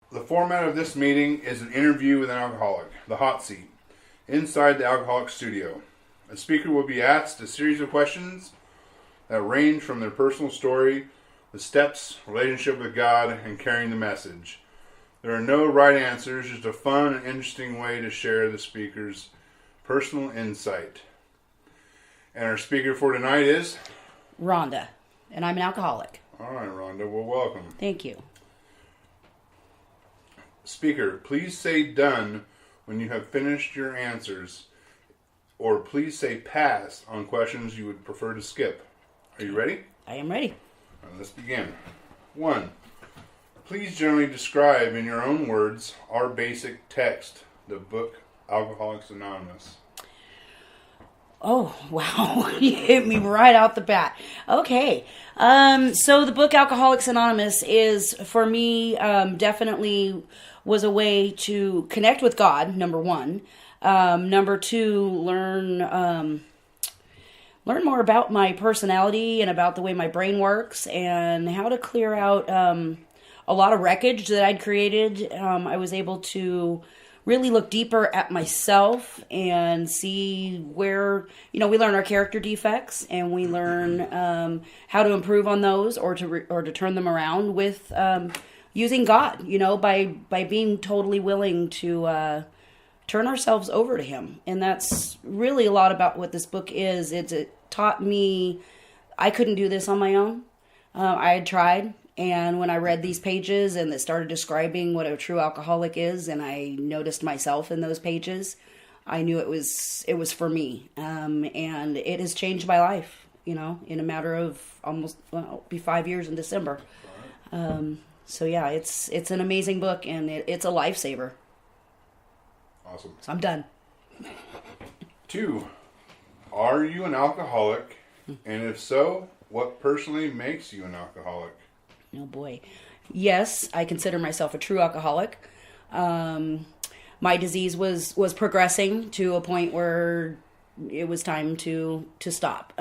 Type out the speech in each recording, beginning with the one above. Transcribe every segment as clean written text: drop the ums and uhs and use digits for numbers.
The format of this meeting is an interview with an alcoholic, the hot seat, inside the alcoholic studio. A speaker will be asked a series of questions that range from their personal story, the steps, relationship with God, and carrying the message. There are no right answers, just a fun and interesting way to share the speaker's personal insight. And our speaker for tonight is? Rhonda, and I'm an alcoholic. All right, Rhonda, well, welcome. Thank you. Speaker, please say done when you have finished your answers, or please say pass on questions you would prefer to skip. Are you ready? I am ready. All right, let's begin. 1. Please generally describe in your own words our basic text, the book Alcoholics Anonymous. Oh, wow. You hit me right out the bat. Okay. So the book Alcoholics Anonymous is, for me, definitely was a way to connect with God, number one. Number two, learn more about my personality and about the way my brain works and how to clear out a lot of wreckage that I'd created. I was able to really look deeper at myself and see where, we learn our character defects and we learn how to improve on those or to turn them around with using God, by being totally willing to turn ourselves over to Him. And that's really a lot about what this book is. It taught me I couldn't do this on my own. I had tried. And when I read these pages and it started describing what a true alcoholic is, and I noticed myself in those pages, I knew it was for me. And it has changed my life, in a matter of almost, it'll be 5 years in December. So yeah, it's an amazing book and it's a lifesaver. Awesome. So I'm done. 2. Are you an alcoholic? And if so, what personally makes you an alcoholic? Oh boy. Yes, I consider myself a true alcoholic. My disease was progressing to a point where it was time to stop.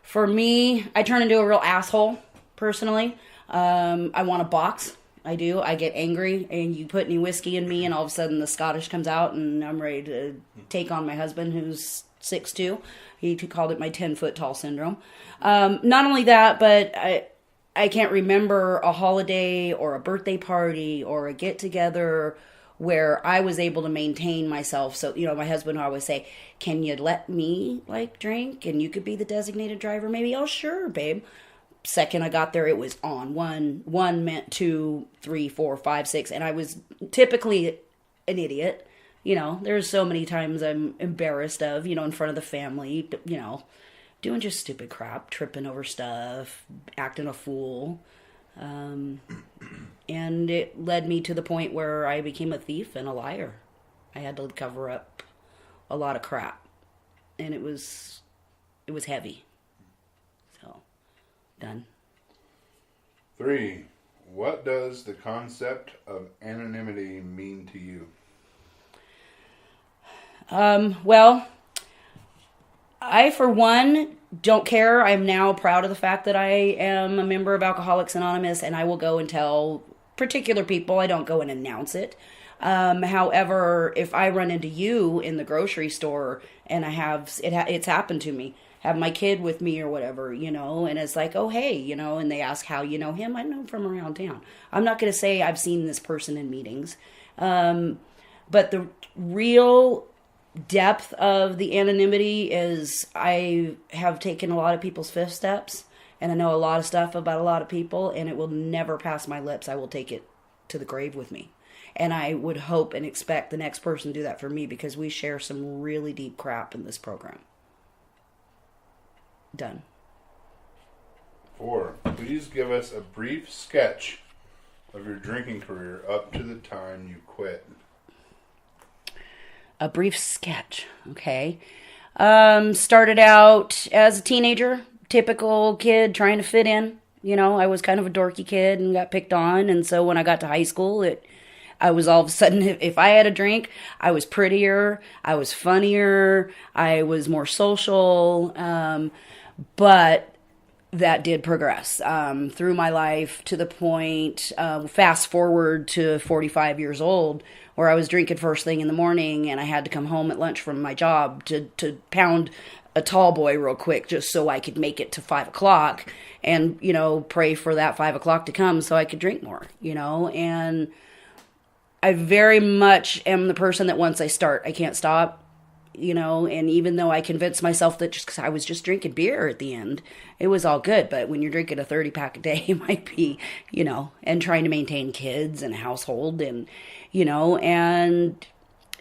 For me, I turn into a real asshole, personally. I want a box. I do. I get angry, and you put any whiskey in me, and all of a sudden the Scottish comes out, and I'm ready to take on my husband, who's 6'2". He called it my 10-foot tall syndrome. Not only that, but I can't remember a holiday or a birthday party or a get-together where I was able to maintain myself. So, my husband would always say, can you let me, drink? And you could be the designated driver, maybe? Oh, sure, babe. Second I got there, it was on. One meant 2, 3, 4, 5, 6. And I was typically an idiot. There's so many times I'm embarrassed of, in front of the family, doing just stupid crap, tripping over stuff, acting a fool. And it led me to the point where I became a thief and a liar. I had to cover up a lot of crap. And it was heavy. So, done. 3. What does the concept of anonymity mean to you? Well, I, for one, don't care. I'm now proud of the fact that I am a member of Alcoholics Anonymous, and I will go and tell particular people. I don't go and announce it. However, if I run into you in the grocery store and it's happened to me, have my kid with me or whatever, and it's like, oh, hey, and they ask how you know him. I know him from around town. I'm not going to say I've seen this person in meetings. But the real depth of the anonymity is I have taken a lot of people's fifth steps, and I know a lot of stuff about a lot of people, and it will never pass my lips. I will take it to the grave with me. And I would hope and expect the next person to do that for me, because we share some really deep crap in this program. Done. 4. Please give us a brief sketch of your drinking career up to the time you quit. A brief sketch. Okay. Started out as a teenager, typical kid trying to fit in. I was kind of a dorky kid and got picked on. And so when I got to high school, I was all of a sudden, if I had a drink, I was prettier, I was funnier, I was more social. But that did progress through my life to the point, fast forward to 45 years old, where I was drinking first thing in the morning and I had to come home at lunch from my job to pound a tall boy real quick just so I could make it to 5 o'clock and, pray for that 5 o'clock to come so I could drink more, and I very much am the person that once I start, I can't stop. And even though I convinced myself that just because I was just drinking beer at the end, it was all good. But when you're drinking a 30-pack a day, it might be, and trying to maintain kids and a household and, and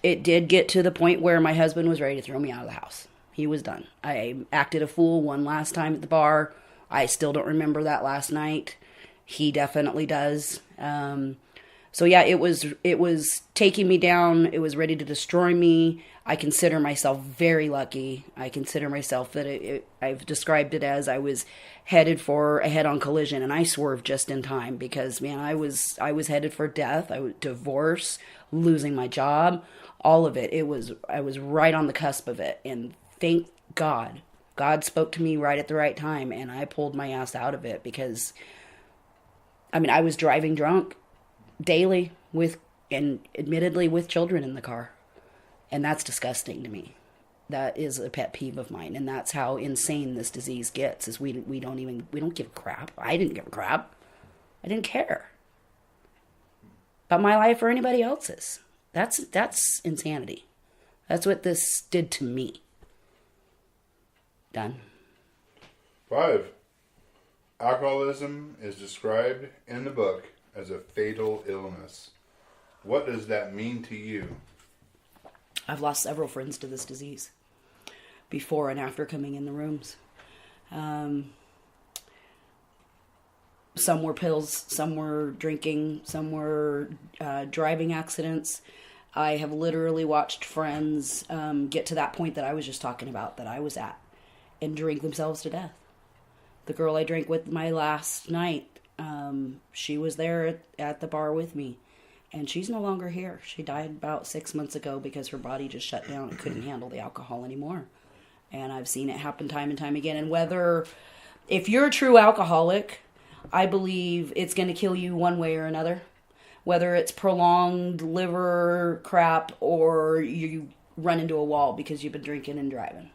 it did get to the point where my husband was ready to throw me out of the house. He was done. I acted a fool one last time at the bar. I still don't remember that last night. He definitely does. So yeah, it was taking me down. It was ready to destroy me. I consider myself very lucky. I consider myself that I've described it as I was headed for a head-on collision, and I swerved just in time because, man, I was headed for death. Divorce, losing my job, all of it. I was right on the cusp of it, and thank God. God spoke to me right at the right time, and I pulled my ass out of it because, I was driving drunk daily admittedly with children in the car. And that's disgusting to me. That is a pet peeve of mine. And that's how insane this disease gets, is we don't give a crap. I didn't give a crap. I didn't care about my life or anybody else's. That's insanity. That's what this did to me. Done. 5. Alcoholism is described in the book as a fatal illness. What does that mean to you? I've lost several friends to this disease before and after coming in the rooms. Some were pills, some were drinking, some were driving accidents. I have literally watched friends get to that point that I was just talking about, that I was at, and drink themselves to death. The girl I drank with my last night, she was there at the bar with me. And she's no longer here. She died about 6 months ago because her body just shut down and couldn't handle the alcohol anymore. And I've seen it happen time and time again. And if you're a true alcoholic, I believe it's going to kill you one way or another. Whether it's prolonged liver crap or you run into a wall because you've been drinking and driving.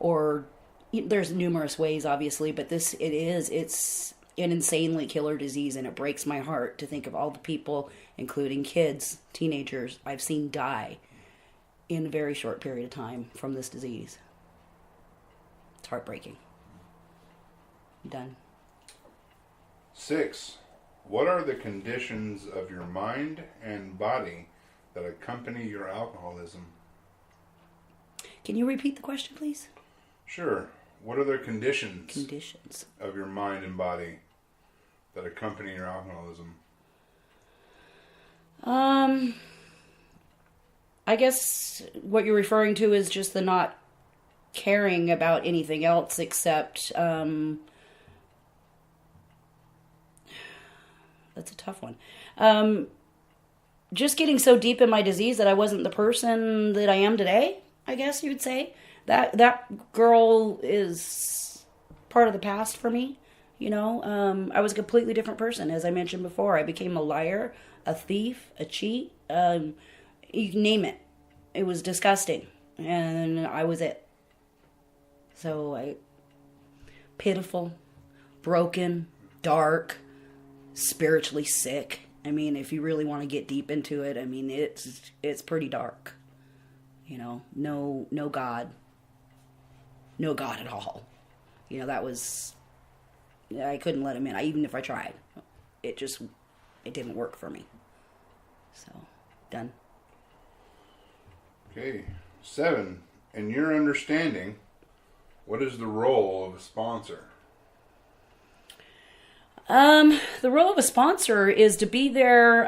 Or there's numerous ways, obviously, but it's an insanely killer disease, and it breaks my heart to think of all the people, including kids, teenagers, I've seen die in a very short period of time from this disease. It's heartbreaking. I'm done. 6. What are the conditions of your mind and body that accompany your alcoholism? Can you repeat the question, please? Sure. What are the conditions of your mind and body that accompany your alcoholism? I guess what you're referring to is just the not caring about anything else except, that's a tough one. Just getting so deep in my disease that I wasn't the person that I am today, I guess you would say. That girl is part of the past for me. I was a completely different person. As I mentioned before, I became a liar, a thief, a cheat, you name it. It was disgusting. And I was it. So pitiful, broken, dark, spiritually sick. If you really want to get deep into it, it's pretty dark. No God. No God at all. That was... I couldn't let him in. Even if I tried, it didn't work for me. So, done. Okay. 7. In your understanding, what is the role of a sponsor? The role of a sponsor is to be there.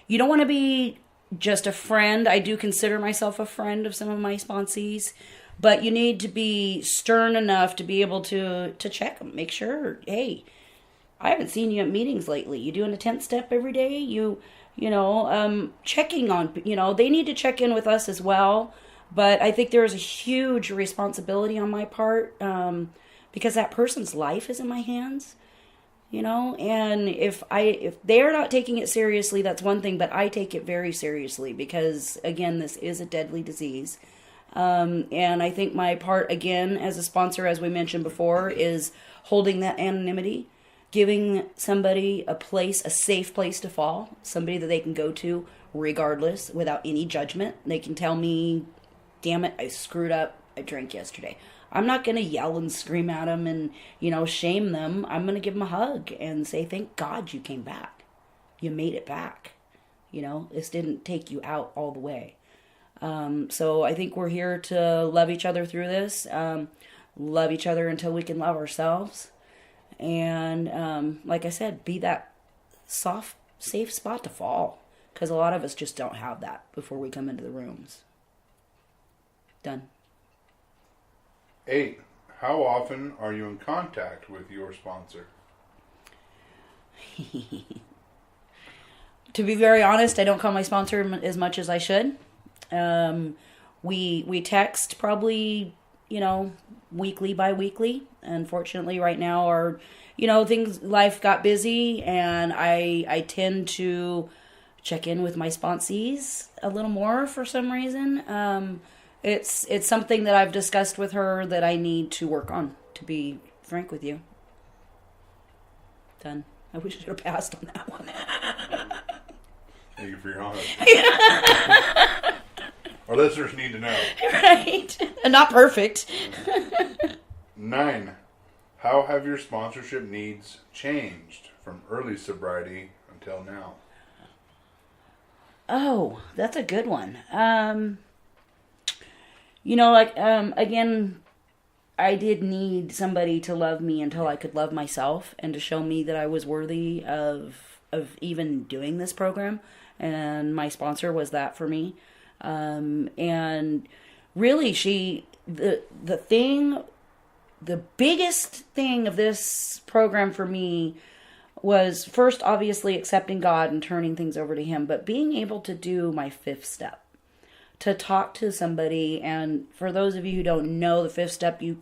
You don't want to be just a friend. I do consider myself a friend of some of my sponsees. But you need to be stern enough to be able to check them. Make sure, hey, I haven't seen you at meetings lately. You doing a 10th step every day? Checking on, they need to check in with us as well. But I think there is a huge responsibility on my part because that person's life is in my hands. And if they're not taking it seriously, that's one thing, but I take it very seriously because, again, this is a deadly disease. And I think my part, again, as a sponsor, as we mentioned before, is holding that anonymity, giving somebody a safe place to fall, somebody that they can go to regardless, without any judgment. They can tell me, damn it, I screwed up, I drank yesterday. I'm not going to yell and scream at them and, shame them. I'm going to give them a hug and say, thank God you came back. You made it back. This didn't take you out all the way. So I think we're here to love each other through this, love each other until we can love ourselves. And like I said, be that soft, safe spot to fall. Because a lot of us just don't have that before we come into the rooms. Done. 8. How often are you in contact with your sponsor? To be very honest, I don't call my sponsor as much as I should. We text probably, weekly, bi-weekly. Unfortunately, right now life got busy, and I tend to check in with my sponsees a little more for some reason. It's something that I've discussed with her that I need to work on, to be frank with you. Done. I wish I should have passed on that one. Thank you for your honesty. Our listeners need to know. Right. And not perfect. 9. How have your sponsorship needs changed from early sobriety until now? Oh, that's a good one. Again, I did need somebody to love me until I could love myself and to show me that I was worthy of even doing this program. And my sponsor was that for me. And really the biggest thing of this program for me was first, obviously, accepting God and turning things over to Him, but being able to do my 5th step. To talk to somebody, and for those of you who don't know, the 5th step, you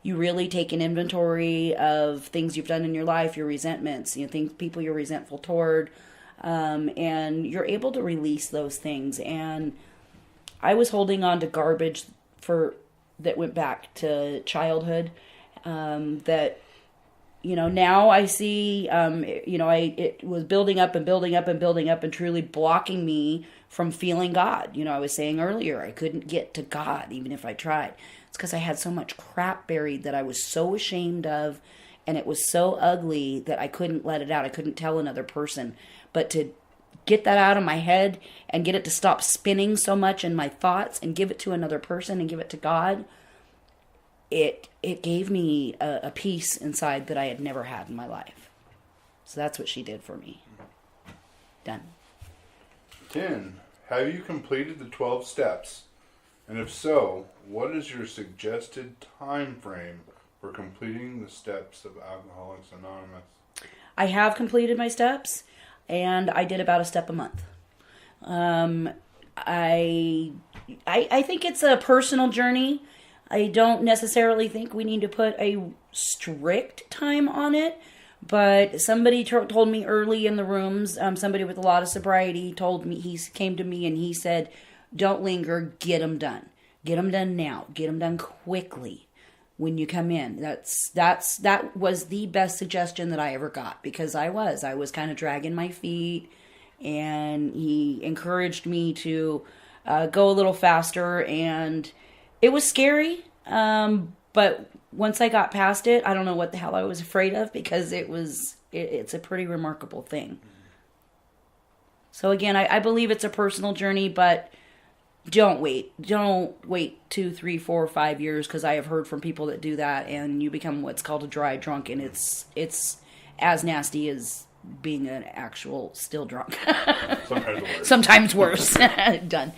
really take an inventory of things you've done in your life, your resentments, people you're resentful toward, and you're able to release those things. And I was holding on to garbage that went back to childhood, that now I see, it was building up and building up and building up and truly blocking me from feeling God. I was saying earlier, I couldn't get to God even if I tried. It's because I had so much crap buried that I was so ashamed of, and it was so ugly that I couldn't let it out. I couldn't tell another person. But to get that out of my head and get it to stop spinning so much in my thoughts and give it to another person and give it to God, it gave me a peace inside that I had never had in my life. So that's what she did for me. Done. 10. Have you completed the 12 steps? And if so, what is your suggested time frame for completing the steps of Alcoholics Anonymous? I have completed my steps, and I did about a step a month. I think it's a personal journey. I don't necessarily think we need to put a strict time on it, but somebody told me early in the rooms, somebody with a lot of sobriety he came to me and he said, don't linger, get them done. Get them done now. Get them done quickly when you come in. That was the best suggestion that I ever got, because I was kind of dragging my feet, and he encouraged me to go a little faster, and it was scary, but once I got past it, I don't know what the hell I was afraid of, because it's a pretty remarkable thing. So again, I believe it's a personal journey, but don't wait 2, 3, 4, 5 years, because I have heard from people that do that, and you become what's called a dry drunk, and it's as nasty as being an actual still drunk. Sometimes worse. Done.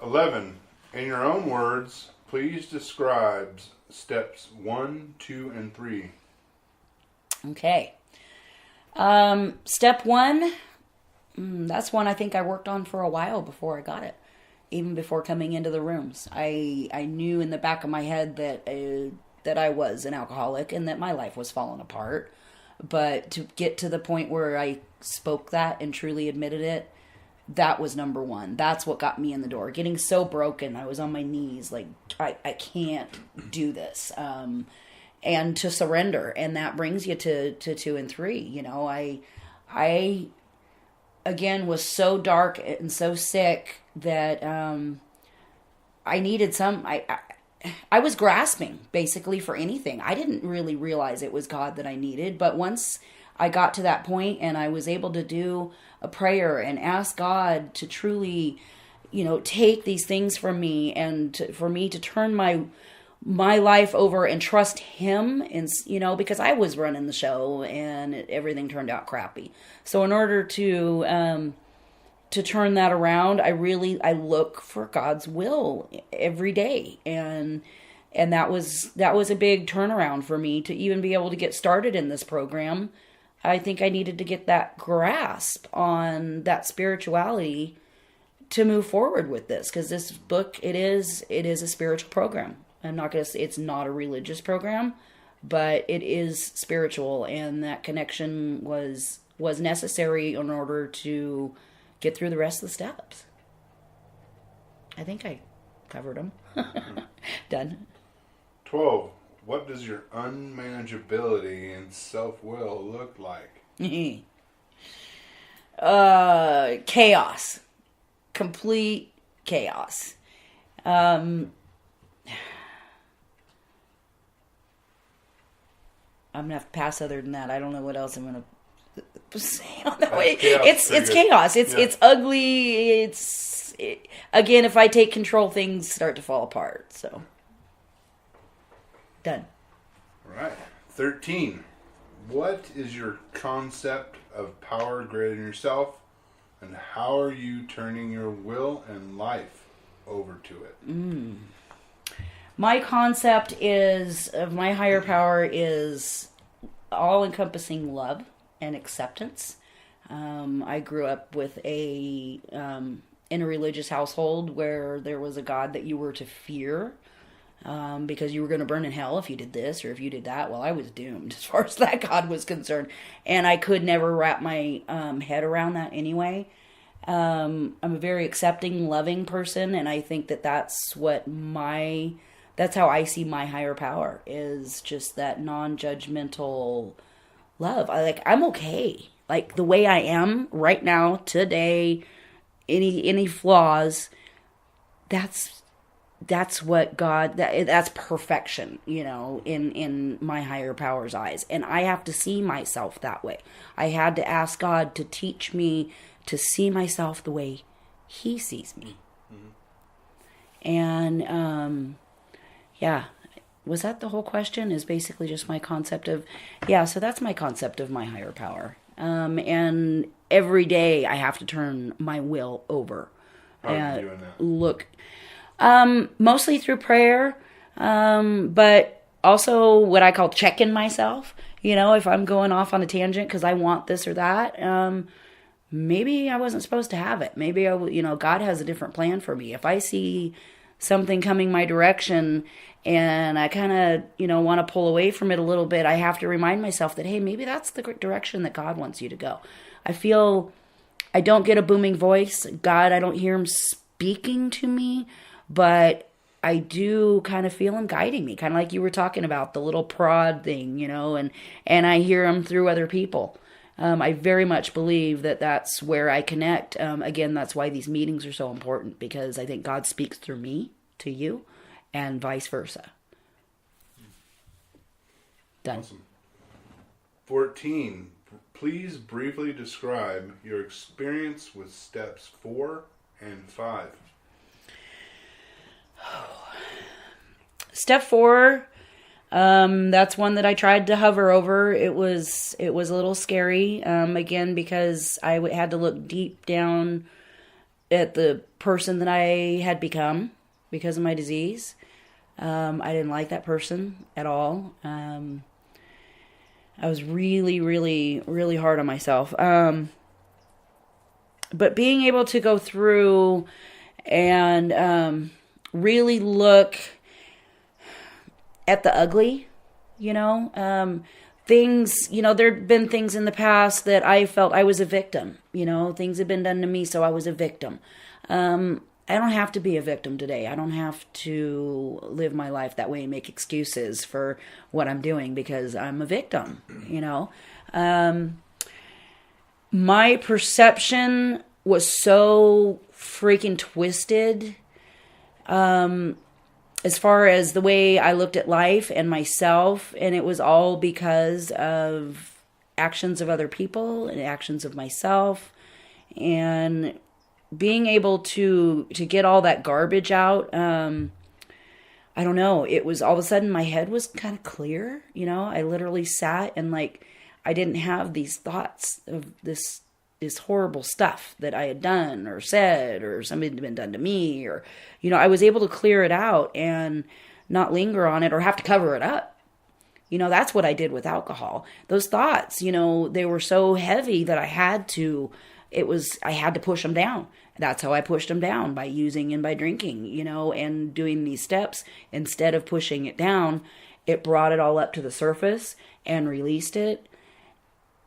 11. In your own words, please describe steps 1, 2, and 3. Okay. Step 1, that's one I think I worked on for a while before I got it. even before coming into the rooms. I knew in the back of my head that I was an alcoholic and that my life was falling apart. But to get to the point where I spoke that and truly admitted it, that was number one. That's what got me in the door. Getting so broken, I was on my knees, like, I can't do this. And to surrender. And that brings you to 2 and 3. You know, I again was so dark and so sick that I needed I was grasping basically for anything. I didn't really realize it was God that I needed, but once I got to that point and I was able to do a prayer and ask God to truly, you know, take these things from me and for me to turn my life over and trust Him, and, you know, because I was running the show and everything turned out crappy. So in order to turn that around, I look for God's will every day, and that was a big turnaround for me to even be able to get started in this program. I think I needed to get that grasp on that spirituality to move forward with this, because this book, it is a spiritual program. I'm not going to say it's not a religious program, but it is spiritual, and that connection was necessary in order to get through the rest of the steps. I think I covered them. Done. 12. What does your unmanageability and self-will look like? Chaos. Complete chaos. I'm going to have to pass other than that. I don't know what else I'm going to say on that way. It's chaos. It's ugly. Again, if I take control, things start to fall apart. So, done. All right. 13. What is your concept of power greater than yourself, and how are you turning your will and life over to it? My concept of my higher power is all-encompassing love and acceptance. I grew up with in a religious household where there was a God that you were to fear, because you were going to burn in hell if you did this or if you did that. Well, I was doomed as far as that God was concerned, and I could never wrap my head around that anyway. I'm a very accepting, loving person, and I think that's how I see my higher power, is just that non-judgmental love. I'm okay. Like the way I am right now, today, any flaws, that's what God, that's perfection, you know, in my higher power's eyes. And I have to see myself that way. I had to ask God to teach me to see myself the way He sees me. Mm-hmm. And, yeah. Was that the whole question? Is basically just my concept of... Yeah, so that's my concept of my higher power. And every day I have to turn my will over. How are you doing that? Look, mostly through prayer, but also what I call checking myself. You know, if I'm going off on a tangent because I want this or that, maybe I wasn't supposed to have it. Maybe God has a different plan for me. If I see something coming my direction and I kind of, want to pull away from it a little bit, I have to remind myself that, hey, maybe that's the direction that God wants you to go. I feel I don't get a booming voice. God, I don't hear Him speaking to me, but I do kind of feel Him guiding me, kind of like you were talking about, the little prod thing, and I hear Him through other people. I very much believe that that's where I connect. Again, that's why these meetings are so important, because I think God speaks through me to you and vice versa. Done. Awesome. 14. Please briefly describe your experience with steps 4 and 5. Step 4, that's one that I tried to hover over. It was a little scary, again, because I had to look deep down at the person that I had become because of my disease. I didn't like that person at all. I was really, really, really hard on myself. But being able to go through and really look at the ugly, things, there'd been things in the past that I felt I was a victim, things had been done to me, so I was a victim. I don't have to be a victim today. I don't have to live my life that way and make excuses for what I'm doing because I'm a victim, My perception was so freaking twisted, as far as the way I looked at life and myself, and it was all because of actions of other people and actions of myself, and being able to get all that garbage out. I don't know, it was all of a sudden my head was kind of clear, I literally sat and I didn't have these thoughts of this horrible stuff that I had done or said or something had been done to me, or, I was able to clear it out and not linger on it or have to cover it up. That's what I did with alcohol. Those thoughts, they were so heavy that I had to push them down. That's how I pushed them down, by using and by drinking, and doing these steps. Instead of pushing it down, it brought it all up to the surface and released it.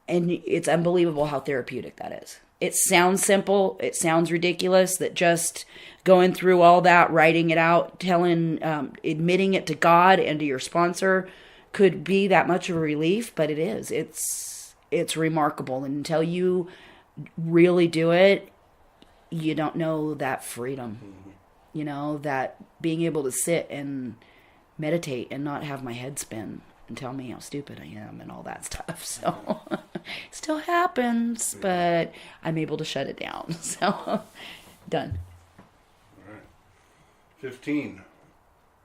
And it's unbelievable how therapeutic that is. It sounds simple. It sounds ridiculous that just going through all that, writing it out, admitting it to God and to your sponsor could be that much of a relief, but it is. It's remarkable. And until you really do it, you don't know that freedom. That being able to sit and meditate and not have my head spin and tell me how stupid I am and all that stuff. So it still happens, but I'm able to shut it down. So done. All right. 15.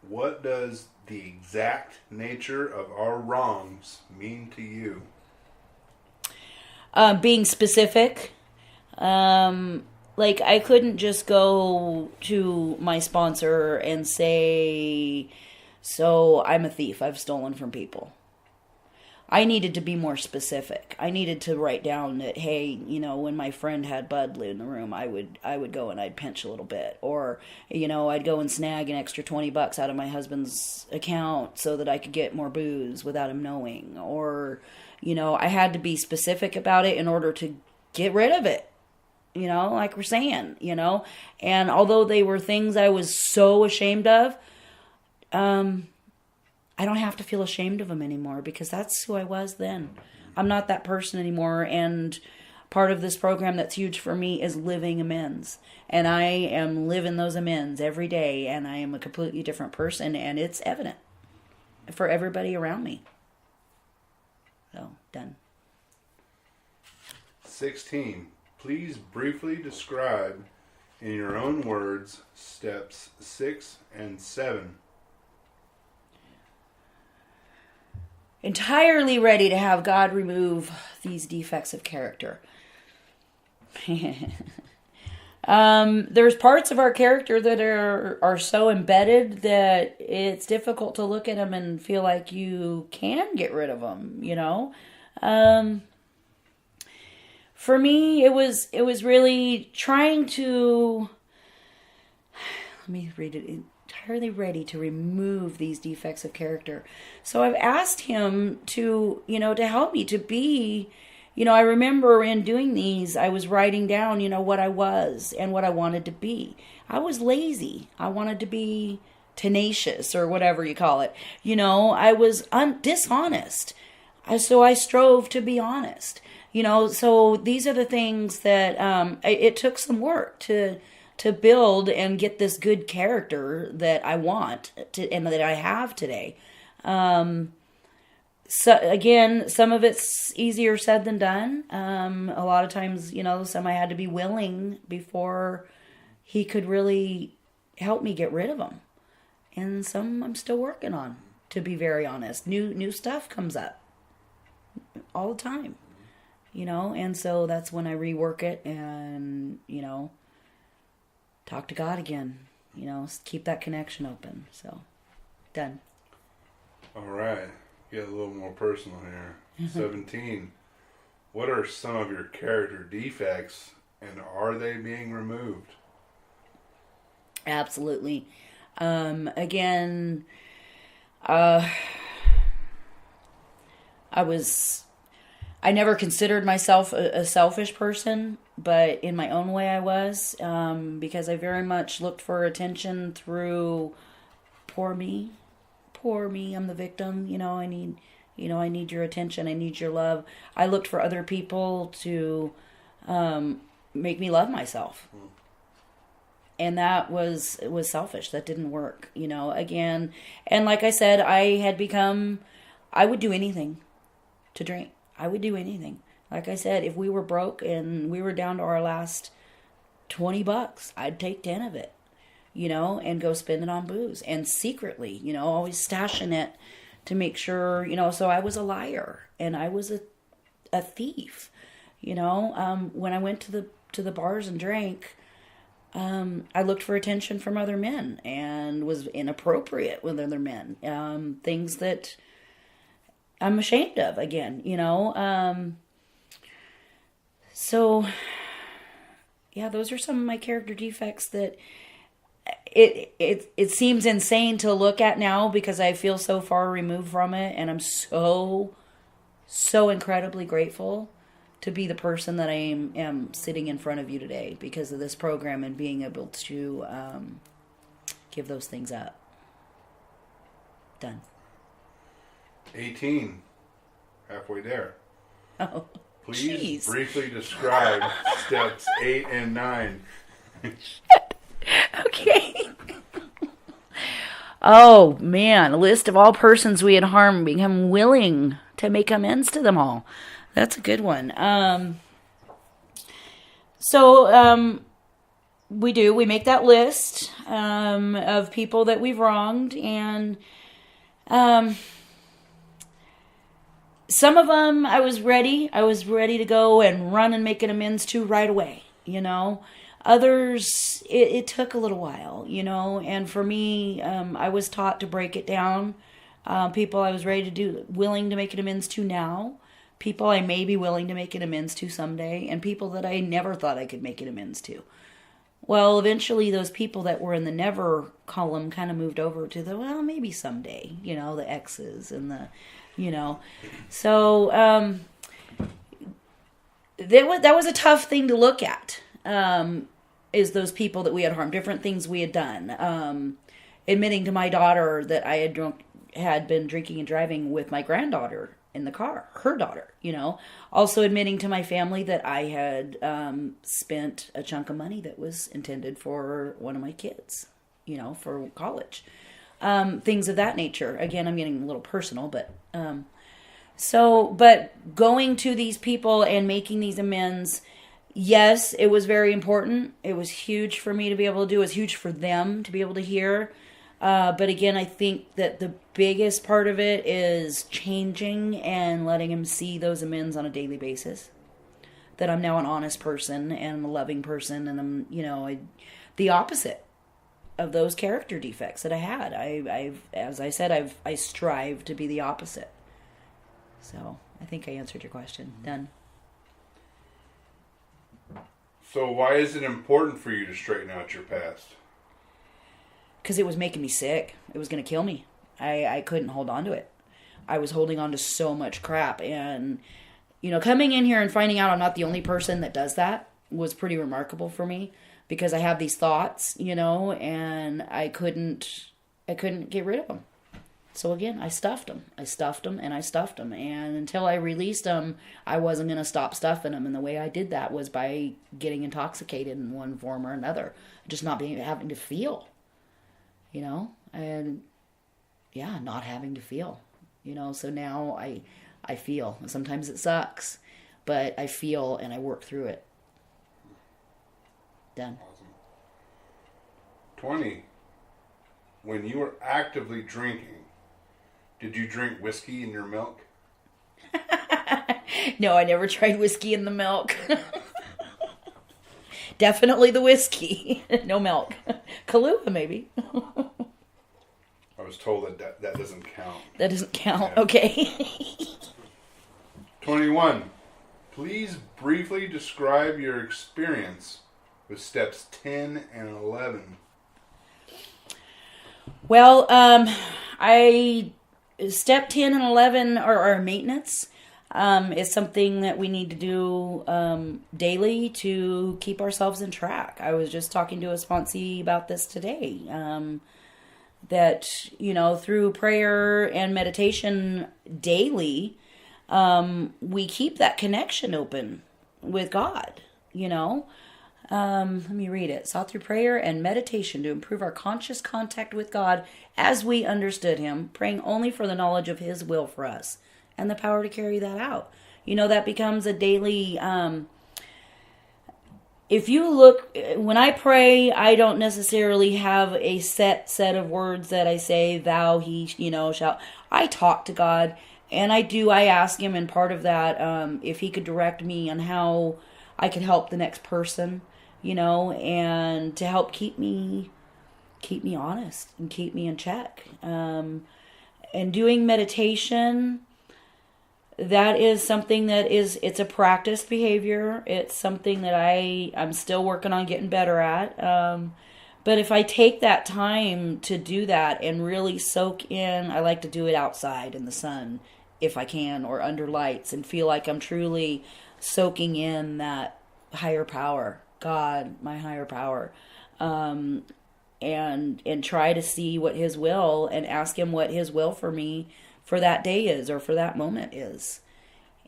What does the exact nature of our wrongs mean to you? Being specific. I couldn't just go to my sponsor and say, so I'm a thief. I've stolen from people. I needed to be more specific. I needed to write down that, hey, when my friend had Bud in the room, I would go and I'd pinch a little bit. Or, I'd go and snag an extra $20 out of my husband's account so that I could get more booze without him knowing. Or, I had to be specific about it in order to get rid of it. Like we're saying, and although they were things I was so ashamed of, I don't have to feel ashamed of them anymore because that's who I was then. I'm not that person anymore. And part of this program that's huge for me is living amends. And I am living those amends every day. And I am a completely different person. And it's evident for everybody around me. So, done. 16. Please briefly describe in your own words steps 6 and 7. Entirely ready to have God remove these defects of character. There's parts of our character that are so embedded that it's difficult to look at them and feel like you can get rid of them, For me, it was really trying to, let me read it, entirely ready to remove these defects of character. So I've asked him to help me to be, I remember in doing these, I was writing down, what I was and what I wanted to be. I was lazy. I wanted to be tenacious or whatever you call it. I was dishonest. So I strove to be honest. So these are the things that it took some work to build and get this good character that I want and that I have today. So again, some of it's easier said than done. A lot of times, some I had to be willing before he could really help me get rid of them. And some I'm still working on, to be very honest. New stuff comes up all the time. And so that's when I rework it and, talk to God again, keep that connection open. So, done. All right. Get a little more personal here. 17. What are some of your character defects and are they being removed? Absolutely. Again, I never considered myself a selfish person, but in my own way I was, because I very much looked for attention through poor me. Poor me, I'm the victim. I need your attention. I need your love. I looked for other people to make me love myself. And that was selfish. That didn't work, again. And like I said, I would do anything to drink. I would do anything. Like I said, if we were broke and we were down to our last $20, I'd take 10 of it, and go spend it on booze. And secretly, always stashing it to make sure, so I was a liar and I was a thief, when I went to the bars and drank, I looked for attention from other men and was inappropriate with other men. Things that I'm ashamed of again, so yeah, those are some of my character defects that it seems insane to look at now because I feel so far removed from it, and I'm so incredibly grateful to be the person that I am sitting in front of you today because of this program and being able to give those things up. Done. 18. Halfway there. Oh, Please briefly describe steps 8 and 9. Okay. Oh, man. A list of all persons we had harmed, become willing to make amends to them all. That's a good one. We make that list of people that we've wronged, and some of them I was ready to go and run and make an amends to right away, Others, it took a little while, and for me, I was taught to break it down. People I was willing to make an amends to now, people I may be willing to make an amends to someday, and people that I never thought I could make an amends to. Well, eventually those people that were in the never column kind of moved over to the, well, maybe someday, the X's and the, So, that was a tough thing to look at, is those people that we had harmed, different things we had done. Admitting to my daughter that I had been drinking and driving with my granddaughter in the car, her daughter, Also admitting to my family that I had spent a chunk of money that was intended for one of my kids, for college. Things of that nature. Again, I'm getting a little personal, but going to these people and making these amends, yes, it was very important. It was huge for me to be able to do. It was huge for them to be able to hear. But again, I think that the biggest part of it is changing and letting him see those amends on a daily basis. That I'm now an honest person and I'm a loving person, and I'm, the opposite of those character defects that I had. As I said, I strive to be the opposite. So I think I answered your question. Done. So why is it important for you to straighten out your past? Because it was making me sick. It was going to kill me. I couldn't hold on to it. I was holding on to so much crap. And, coming in here and finding out I'm not the only person that does that was pretty remarkable for me. Because I have these thoughts, and I couldn't get rid of them. So again, I stuffed them. And until I released them, I wasn't going to stop stuffing them. And the way I did that was by getting intoxicated in one form or another. Just not having to feel. And yeah, not having to feel, so now I feel. Sometimes it sucks, but I feel and I work through it. Done. Awesome. 20. When you were actively drinking, did you drink whiskey in your milk? No, I never tried whiskey in the milk. Definitely the whiskey. No milk. Kahlua, maybe. I was told that doesn't count. That doesn't count. Yeah. Okay. 21. Please briefly describe your experience with steps 10 and 11. Well, I step 10 and 11 are maintenance. Is something that we need to do daily to keep ourselves in track. I was just talking to a sponsee about this today. That, through prayer and meditation daily, we keep that connection open with God, Let me read it. Sought through prayer and meditation to improve our conscious contact with God as we understood Him, praying only for the knowledge of His will for us and the power to carry that out. That becomes a daily. If you look, when I pray, I don't necessarily have a set of words that I say, thou, he, shall. I talk to God, and I ask Him, and part of that, if He could direct me on how I could help the next person, and to help keep me honest and keep me in check. And doing meditation, that is something it's a practiced behavior. It's something that I'm still working on getting better at. But if I take that time to do that and really soak in, I like to do it outside in the sun if I can, or under lights, and feel like I'm truly soaking in that higher power, God, my higher power, and try to see what His will, and ask Him what His will for me for that day is, or for that moment is.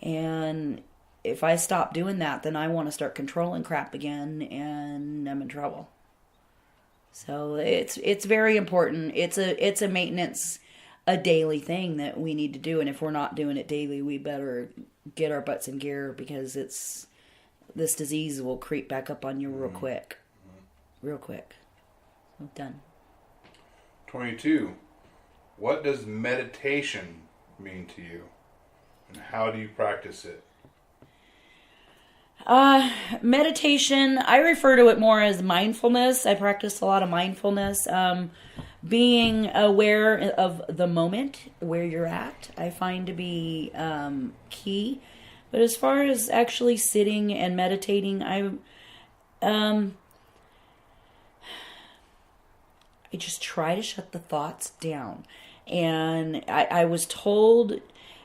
And if I stop doing that, then I want to start controlling crap again, and I'm in trouble. So it's very important. It's a maintenance, a daily thing that we need to do. And if we're not doing it daily, we better get our butts in gear, because this disease will creep back up on you real quick. Real quick. I'm done. 22. What does meditation mean to you? And how do you practice it? Meditation, I refer to it more as mindfulness. I practice a lot of mindfulness. Being aware of the moment where you're at, I find to be key. But as far as actually sitting and meditating, I just try to shut the thoughts down. And I was told,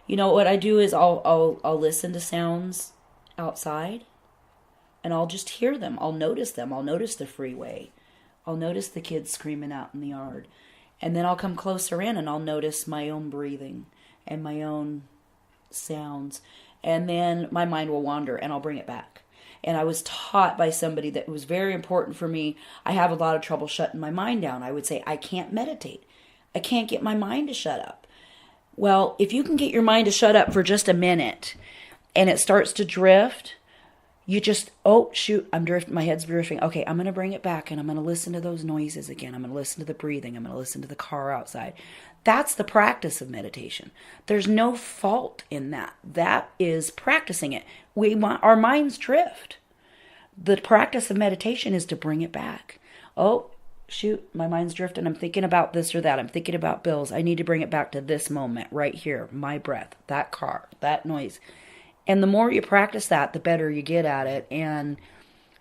what I do is I'll listen to sounds outside, and I'll just hear them. I'll notice them. I'll notice the freeway. I'll notice the kids screaming out in the yard. And then I'll come closer in, and I'll notice my own breathing and my own sounds. And then my mind will wander, and I'll bring it back. And I was taught by somebody that it was very important for me. I have a lot of trouble shutting my mind down. I would say, I can't meditate. I can't get my mind to shut up. Well, if you can get your mind to shut up for just a minute, and it starts to drift, you just, oh, shoot, I'm drifting. My head's drifting. Okay, I'm going to bring it back, and I'm going to listen to those noises again. I'm going to listen to the breathing. I'm going to listen to the car outside. That's the practice of meditation. There's no fault in that. That is practicing it. Our minds drift. The practice of meditation is to bring it back. Oh, shoot, my mind's drifting. I'm thinking about this or that. I'm thinking about bills. I need to bring it back to this moment right here. My breath, that car, that noise. And the more you practice that, the better you get at it. And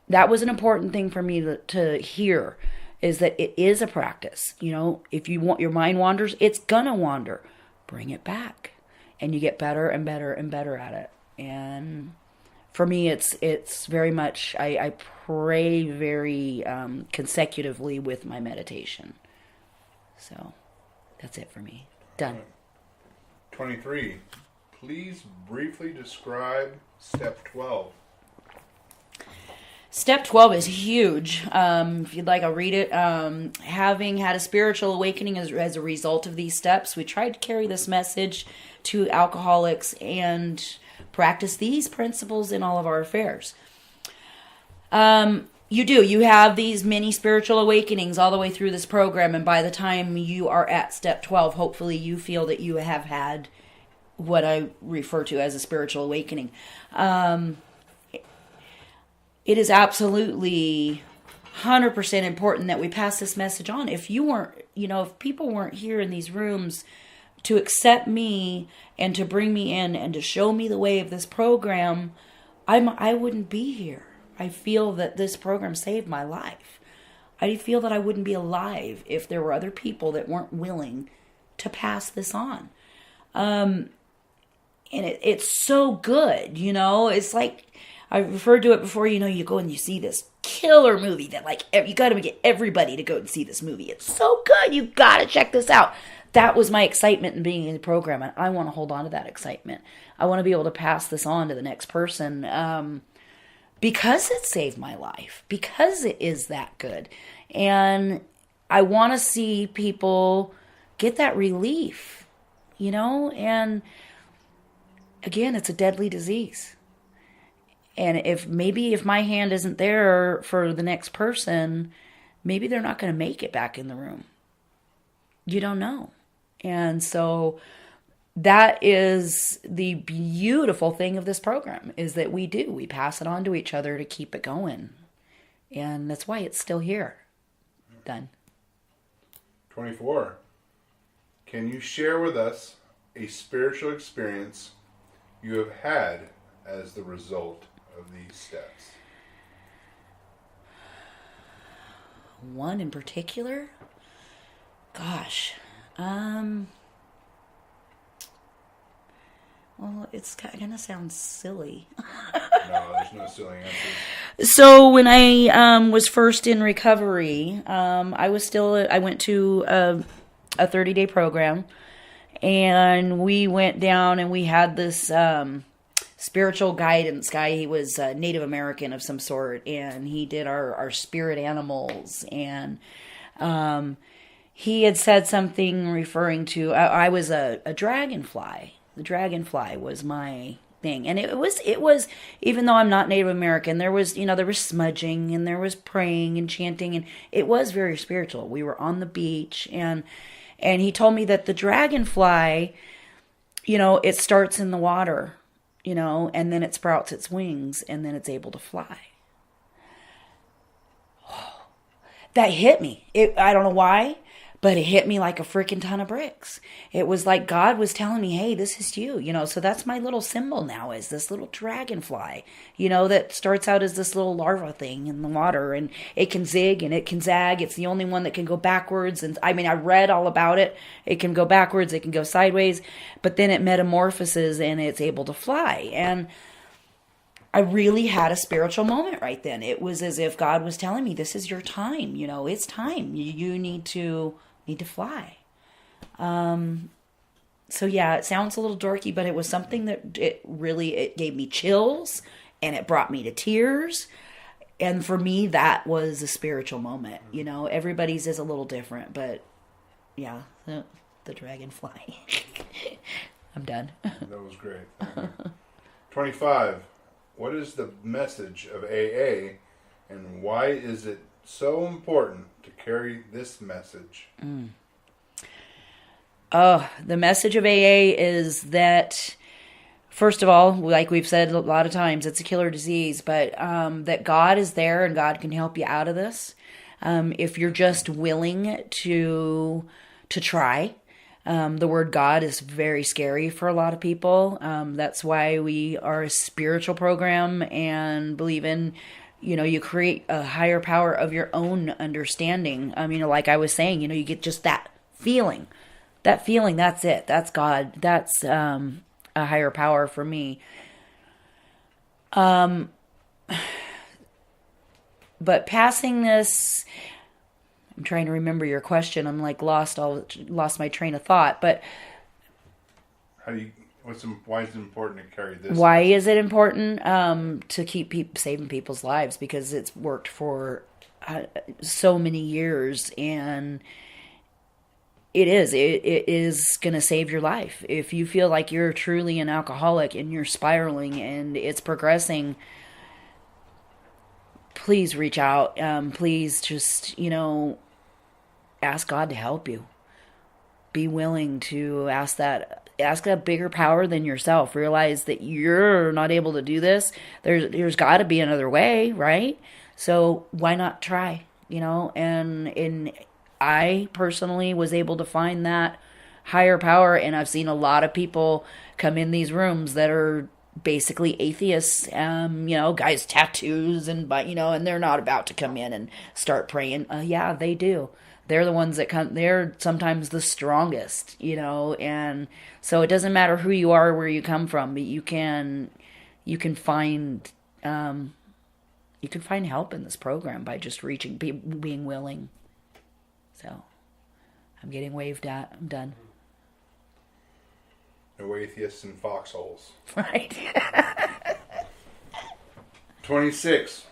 that was an important thing for me to hear, is that it is a practice. If you want, your mind wanders, it's gonna wander. Bring it back. And you get better and better and better at it. And for me, it's very much, I pray very consecutively with my meditation. So that's it for me. Done. 23. Please briefly describe step 12. Step 12 is huge. If you'd like, I'll read it. Having had a spiritual awakening as a result of these steps, we tried to carry this message to alcoholics and practice these principles in all of our affairs. You have these mini spiritual awakenings all the way through this program, and by the time you are at step 12, hopefully you feel that you have had what I refer to as a spiritual awakening. It is absolutely 100% important that we pass this message on. If people weren't here in these rooms to accept me and to bring me in and to show me the way of this program, I wouldn't be here. I feel that this program saved my life. I feel that I wouldn't be alive if there were other people that weren't willing to pass this on. And it's so good, It's like, I've referred to it before, you go and you see this killer movie that, like, you got to get everybody to go and see this movie. It's so good. You got to check this out. That was my excitement in being in the program, and I want to hold on to that excitement. I want to be able to pass this on to the next person because it saved my life, because it is that good. And I want to see people get that relief, and again, it's a deadly disease. And if my hand isn't there for the next person, maybe they're not going to make it back in the room. You don't know. And so that is the beautiful thing of this program, is that we pass it on to each other to keep it going. And that's why it's still here. Done. 24. Can you share with us a spiritual experience you have had as the result of these steps? One in particular? Gosh. Well, it's going to sound silly. No, there's no silly answers. So when I was first in recovery, I went to a 30-day program, and we went down and we had this spiritual guidance guy. He was a Native American of some sort, and he did our spirit animals, and he had said something referring to, I was a dragonfly. The dragonfly was my thing. And it was, even though I'm not Native American, there was smudging, and there was praying and chanting, and it was very spiritual. We were on the beach, and he told me that the dragonfly, it starts in the water, and then it sprouts its wings, and then it's able to fly. That hit me. I don't know why, but it hit me like a freaking ton of bricks. It was like God was telling me, hey, this is you, so that's my little symbol now, is this little dragonfly, that starts out as this little larva thing in the water, and it can zig and it can zag. It's the only one that can go backwards. And I read all about it. It can go backwards, it can go sideways, but then it metamorphoses and it's able to fly. And I really had a spiritual moment right then. It was as if God was telling me, this is your time, it's time. You need to fly. So yeah, it sounds a little dorky, but it was something that it gave me chills, and it brought me to tears. And for me, that was a spiritual moment. Everybody's is a little different, but yeah, the dragonfly. I'm done. That was great. Thank you. 25. What is the message of AA, and why is it so important to carry this message? The message of AA is that, first of all, like we've said a lot of times, it's a killer disease, but that God is there and God can help you out of this. If you're just willing to try. The word God is very scary for a lot of people. That's why we are a spiritual program and believe in, you create a higher power of your own understanding. Like I was saying, you get just that feeling. That feeling, that's it. That's God. That's a higher power for me. But passing this... I'm trying to remember your question. I'm like lost my train of thought. But why is it important to carry this? Why is it important to keep saving people's lives? Because it's worked for so many years, and it is going to save your life. If you feel like you're truly an alcoholic and you're spiraling and it's progressing, please reach out. Please just, ask God to help you. Be willing to ask a bigger power than yourself. Realize that you're not able to do this. There's got to be another way, right? So why not try? And I personally was able to find that higher power, and I've seen a lot of people come in these rooms that are basically atheists, guys tattoos and they're not about to come in and start praying. Yeah, they do. They're the ones that come, they're sometimes the strongest, and so it doesn't matter who you are, where you come from, but you can find, help in this program by just being willing. So I'm getting waved at. I'm done. No atheists in foxholes. Right. 26.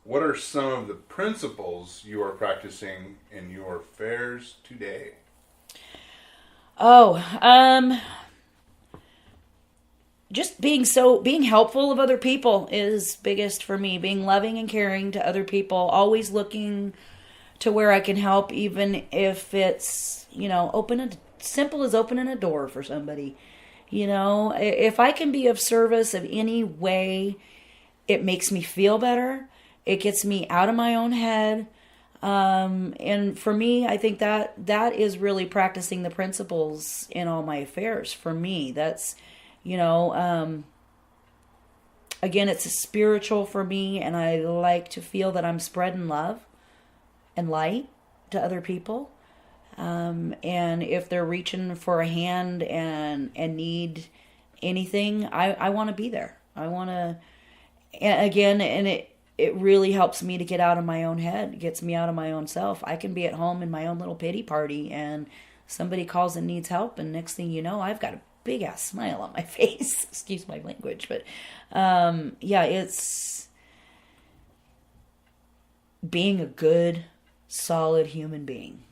What are some of the principles you are practicing in your affairs today? Just being helpful of other people is biggest for me. Being loving and caring to other people. Always looking to where I can help, even if it's, simple as opening a door for somebody. If I can be of service of any way, it makes me feel better. It gets me out of my own head. And for me, I think that is really practicing the principles in all my affairs. For me, that's, again, it's a spiritual for me, and I like to feel that I'm spreading love and light to other people. And if they're reaching for a hand and need anything, I want to be there. I want to, and it really helps me to get out of my own head. It gets me out of my own self. I can be at home in my own little pity party, and somebody calls and needs help, and next thing you know, I've got a big ass smile on my face. Excuse my language, but it's being a good, solid human being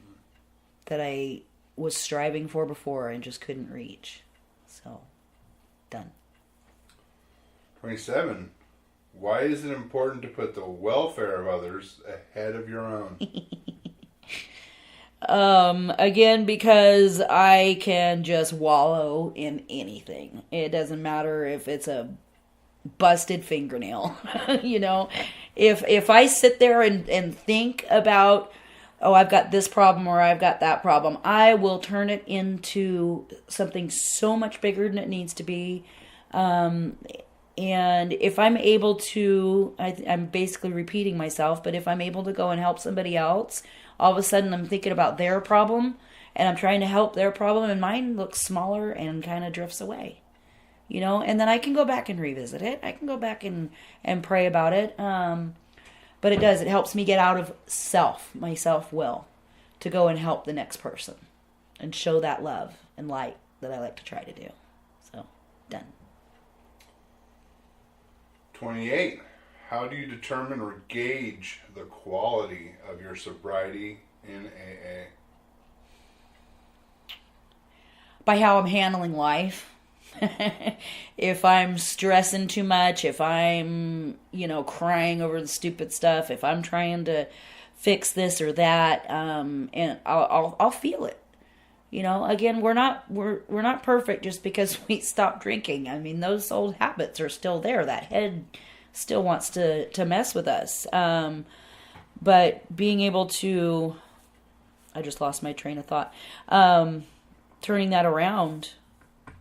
that I was striving for before and just couldn't reach. So, done. 27. Why is it important to put the welfare of others ahead of your own? Again, because I can just wallow in anything. It doesn't matter if it's a busted fingernail. If I sit there and think about, I've got this problem or I've got that problem, I will turn it into something so much bigger than it needs to be. And if I'm able to, I'm basically repeating myself, but if I'm able to go and help somebody else, all of a sudden I'm thinking about their problem and I'm trying to help their problem, and mine looks smaller and kind of drifts away. And then I can go back and revisit it. I can go back and pray about it. But it helps me get out of my self-will, to go and help the next person and show that love and light that I like to try to do. So, done. 28. How do you determine or gauge the quality of your sobriety in AA? By how I'm handling life. If I'm stressing too much, if I'm, crying over the stupid stuff, if I'm trying to fix this or that, and I'll feel it. Again, we're not perfect just because we stopped drinking. I mean, those old habits are still there. That head still wants to mess with us. But being able to, I just lost my train of thought. Turning that around,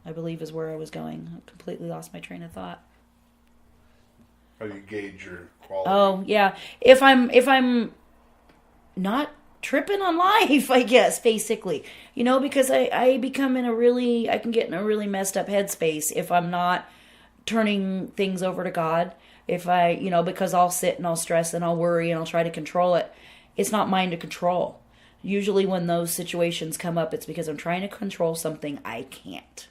I believe, is where I was going. I completely lost my train of thought. How do you gauge your quality? Oh, yeah. If I'm not tripping on life, I guess, basically. Because I become I can get in a really messed up headspace if I'm not turning things over to God. If because I'll sit and I'll stress and I'll worry and I'll try to control it. It's not mine to control. Usually when those situations come up, it's because I'm trying to control something I can't.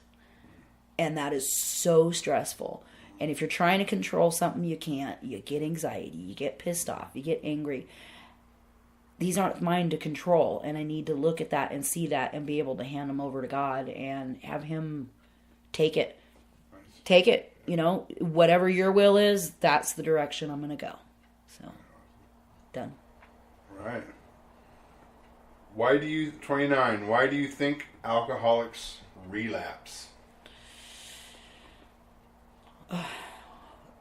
And that is so stressful. And if you're trying to control something you can't, you get anxiety, you get pissed off, you get angry. These aren't mine to control. And I need to look at that and see that and be able to hand them over to God and have Him take it. Take it. Whatever your will is, that's the direction I'm going to go. So, done. Right. 29, why do you think alcoholics relapse?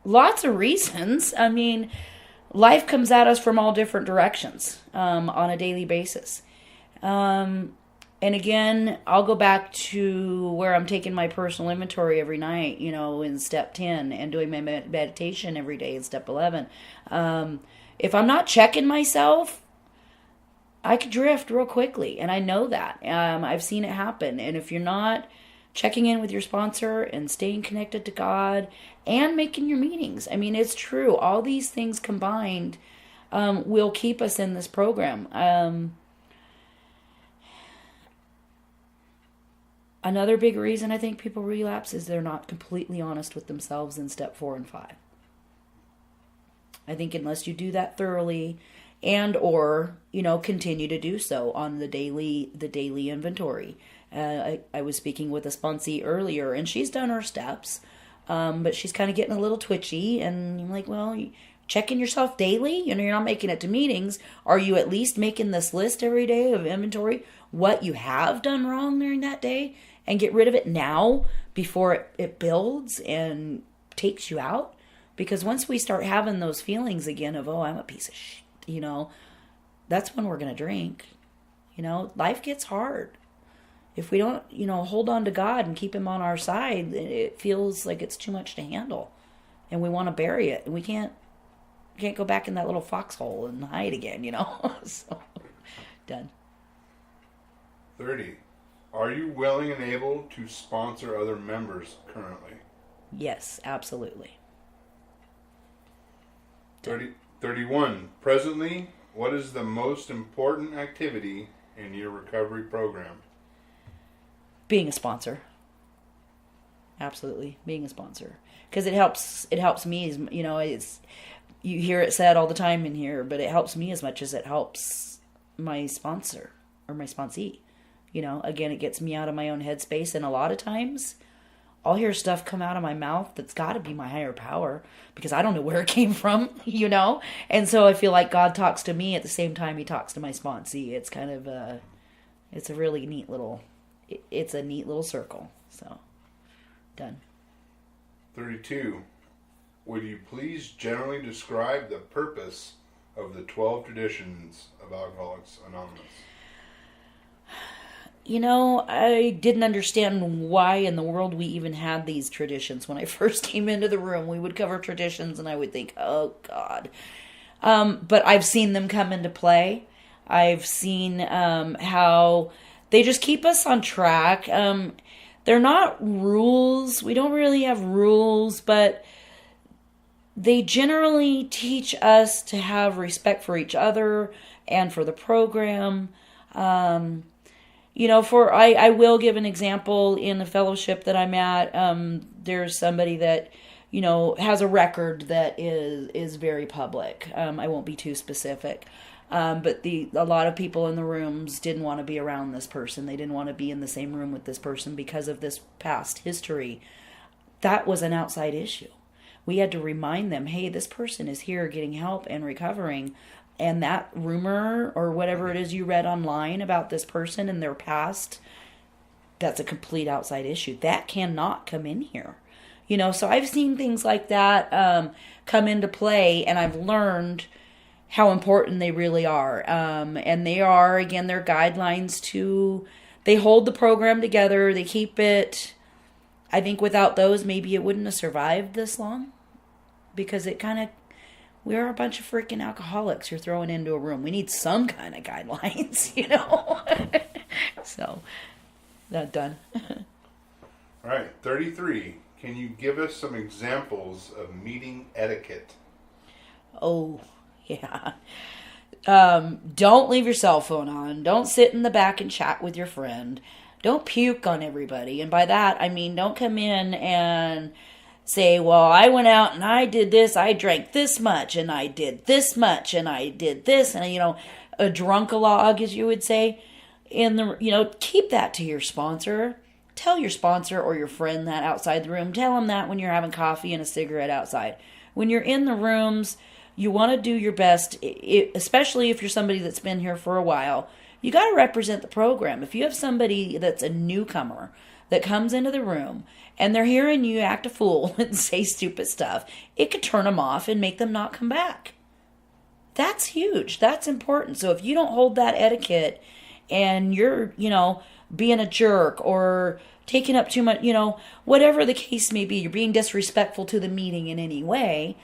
Lots of reasons. I mean, life comes at us from all different directions on a daily basis. And again, I'll go back to where I'm taking my personal inventory every night, in step 10, and doing my meditation every day in step 11. If I'm not checking myself, I could drift real quickly, and I know that. I've seen it happen. And if you're not checking in with your sponsor and staying connected to God and making your meetings, it's true. All these things combined will keep us in this program. Another big reason I think people relapse is they're not completely honest with themselves in step 4 and 5. I think unless you do that thoroughly and or continue to do so on the daily inventory. I was speaking with a sponsee earlier, and she's done her steps, but she's kind of getting a little twitchy, and I'm like, well, checking yourself daily. You're not making it to meetings. Are you at least making this list every day of inventory, what you have done wrong during that day, and get rid of it now before it builds and takes you out? Because once we start having those feelings again of, oh, I'm a piece of shit, that's when we're going to drink. Life gets hard. If we don't, hold on to God and keep him on our side, it feels like it's too much to handle. And we want to bury it. And we can't go back in that little foxhole and hide again, So, done. 30. Are you willing and able to sponsor other members currently? Yes, absolutely. 31. Presently, what is the most important activity in your recovery program? Being a sponsor. Absolutely, being a sponsor. Because it helps me, it's, you hear it said all the time in here, but it helps me as much as it helps my sponsor or my sponsee. Again, it gets me out of my own headspace, and a lot of times I'll hear stuff come out of my mouth that's got to be my higher power, because I don't know where it came from, And so I feel like God talks to me at the same time he talks to my sponsee. It's kind of it's a really neat little, it's a neat little circle. So, done. 32. Would you please generally describe the purpose of the 12 traditions of Alcoholics Anonymous? I didn't understand why in the world we even had these traditions. When I first came into the room, we would cover traditions and I would think, oh God. But I've seen them come into play. I've seen how they just keep us on track. They're not rules. We don't really have rules, but they generally teach us to have respect for each other and for the program. I will give an example in the fellowship that I'm at. There's somebody that, has a record that is very public. I won't be too specific. But a lot of people in the rooms didn't want to be around this person. They didn't want to be in the same room with this person because of this past history. That was an outside issue. We had to remind them, hey, this person is here getting help and recovering. And that rumor or whatever it is you read online about this person and their past, that's a complete outside issue. That cannot come in here. So I've seen things like that come into play, and I've learned how important they really are. And they are, again, they're guidelines they hold the program together. They keep it. I think without those, maybe it wouldn't have survived this long, because we are a bunch of freaking alcoholics you're throwing into a room. We need some kind of guidelines, So, that done. All right, 33. Can you give us some examples of meeting etiquette? Oh, yeah. Don't leave your cell phone on. Don't sit in the back and chat with your friend. Don't puke on everybody. And by that, I mean don't come in and say, well, I went out and I did this, I drank this much, and I did this much, and I did this, and, a drunkalog, as you would say. Keep that to your sponsor. Tell your sponsor or your friend that outside the room. Tell them that when you're having coffee and a cigarette outside. When you're in the rooms, you want to do your best, especially if you're somebody that's been here for a while. You got to represent the program. If you have somebody that's a newcomer that comes into the room and they're hearing you act a fool and say stupid stuff, it could turn them off and make them not come back. That's huge. That's important. So if you don't hold that etiquette and you're, being a jerk or taking up too much, whatever the case may be, you're being disrespectful to the meeting in any way,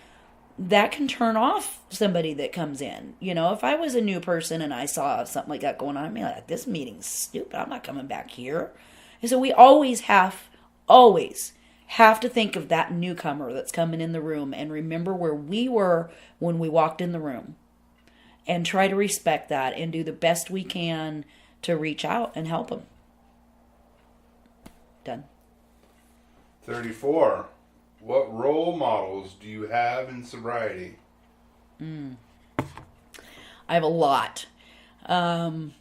that can turn off somebody that comes in. If I was a new person and I saw something like that going on, I'd be like, this meeting's stupid. I'm not coming back here. And so we always have to think of that newcomer that's coming in the room and remember where we were when we walked in the room and try to respect that and do the best we can to reach out and help them. Done. 34. What role models do you have in sobriety? I have a lot. I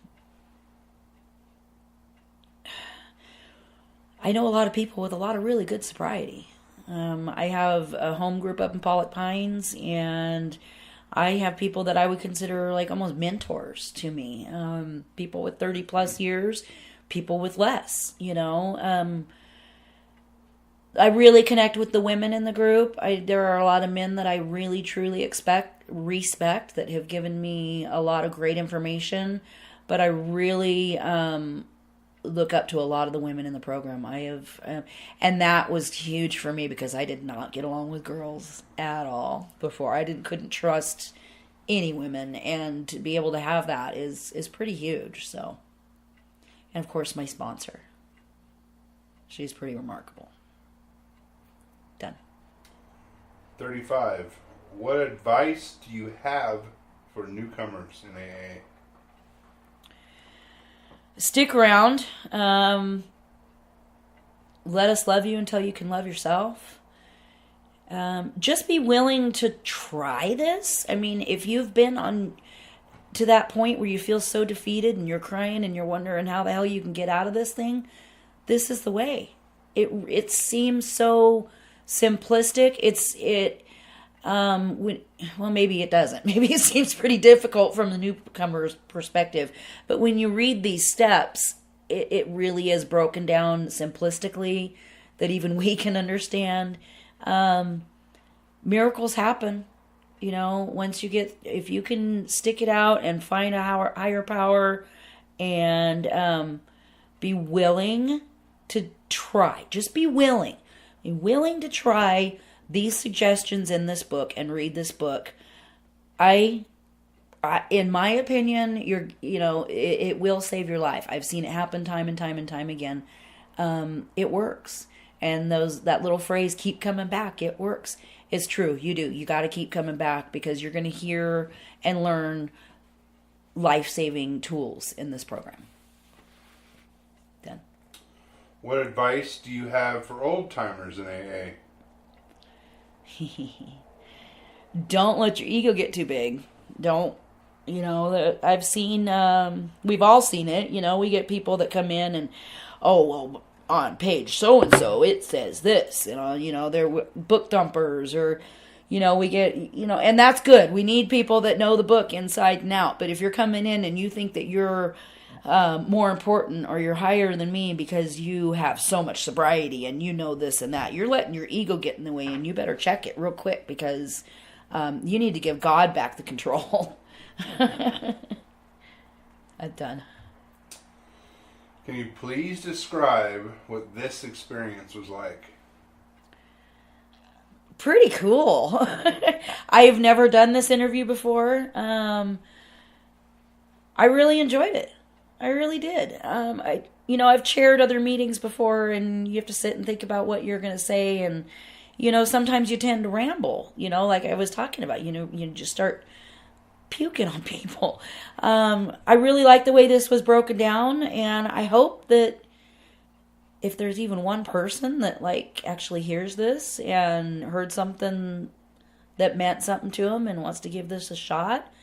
know a lot of people with a lot of really good sobriety. I have a home group up in Pollock Pines, and I have people that I would consider like almost mentors to me. People with 30 plus years, people with less, I really connect with the women in the group. There are a lot of men that I really, truly respect that have given me a lot of great information. But I really look up to a lot of the women in the program. And that was huge for me because I did not get along with girls at all before. Couldn't trust any women, and to be able to have that is pretty huge. So, and of course, my sponsor. She's pretty remarkable. Done. 35. What advice do you have for newcomers in AA? Stick around. Let us love you until you can love yourself. Just be willing to try this. I mean, if you've been to that point where you feel so defeated and you're crying and you're wondering how the hell you can get out of this thing, this is the way. It seems so simplistic. Well, maybe it doesn't. Maybe it seems pretty difficult from the newcomer's perspective. But when you read these steps, it really is broken down simplistically that even we can understand. Miracles happen. If you can stick it out and find a higher power and be willing to try. Just be willing. Be willing to try these suggestions in this book and read this book. I in my opinion, it will save your life. I've seen it happen time and time and time again. It works. And that little phrase, keep coming back, it works. It's true. You do. You got to keep coming back because you're going to hear and learn life-saving tools in this program. Done. What advice do you have for old-timers in AA? Don't let your ego get too big. Don't, I've seen, we've all seen it, we get people that come in and, on page so-and-so, it says this, they're book dumpers or, we get, and that's good. We need people that know the book inside and out. But if you're coming in and you think that you're more important or you're higher than me because you have so much sobriety and you know this and that, you're letting your ego get in the way, and you better check it real quick because you need to give God back the control. I'm done. Can you please describe what this experience was like? Pretty cool. I have never done this interview before. I really enjoyed it. I really did. I've chaired other meetings before, and you have to sit and think about what you're going to say, and sometimes you tend to ramble. Like I was talking about. You just start puking on people. I really like the way this was broken down, and I hope that if there's even one person that actually hears this and heard something that meant something to them and wants to give this a shot,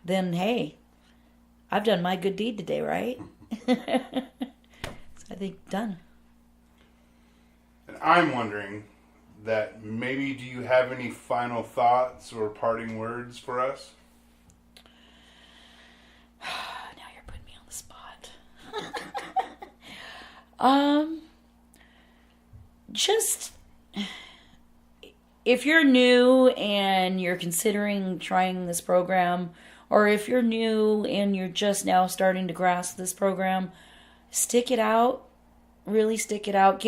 then hey, I've done my good deed today, right? So I think done. And I'm wondering that maybe, do you have any final thoughts or parting words for us? Now you're putting me on the spot. if you're new and you're considering trying this program, or if you're new and you're just now starting to grasp this program, stick it out. Really stick it out.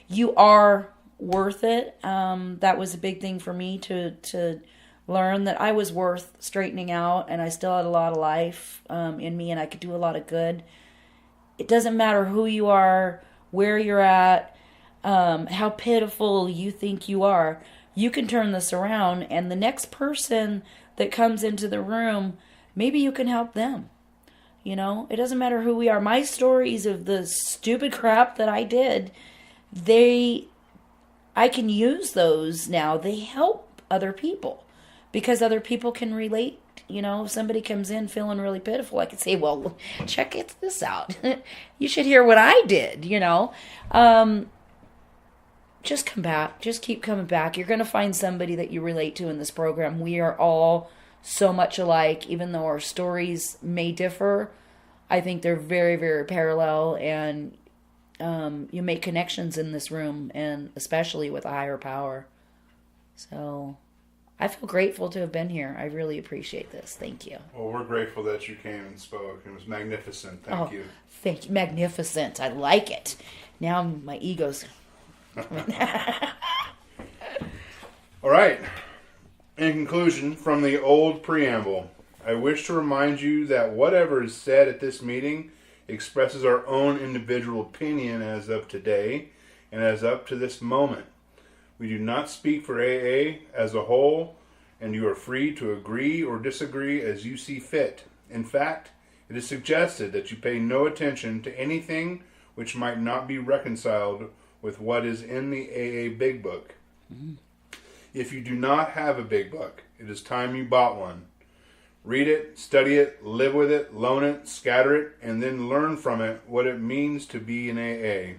You are worth it. That was a big thing for me to learn, that I was worth straightening out, and I still had a lot of life in me, and I could do a lot of good. It doesn't matter who you are, where you're at, how pitiful you think you are. You can turn this around, and the next person that comes into the room, maybe you can help them. You know, it doesn't matter who we are. My stories of the stupid crap that I did, I can use those now. They help other people because other people can relate. You know, if somebody comes in feeling really pitiful, I can say, well, check this out. You should hear what I did, you know. Just come back. Just keep coming back. You're going to find somebody that you relate to in this program. We are all so much alike, even though our stories may differ. I think they're very, very parallel, and you make connections in this room, and especially with a higher power. So I feel grateful to have been here. I really appreciate this. Thank you. Well, we're grateful that you came and spoke. It was magnificent. Thank you. Thank you. Magnificent. I like it. Now my ego's... All right. In conclusion, from the old preamble, I wish to remind you that whatever is said at this meeting expresses our own individual opinion as of today and as up to this moment. We do not speak for AA as a whole, and you are free to agree or disagree as you see fit. In fact, it is suggested that you pay no attention to anything which might not be reconciled with what is in the AA Big Book. Mm-hmm. If you do not have a Big Book, it is time you bought one. Read it, study it, live with it, loan it, scatter it, and then learn from it what it means to be in AA.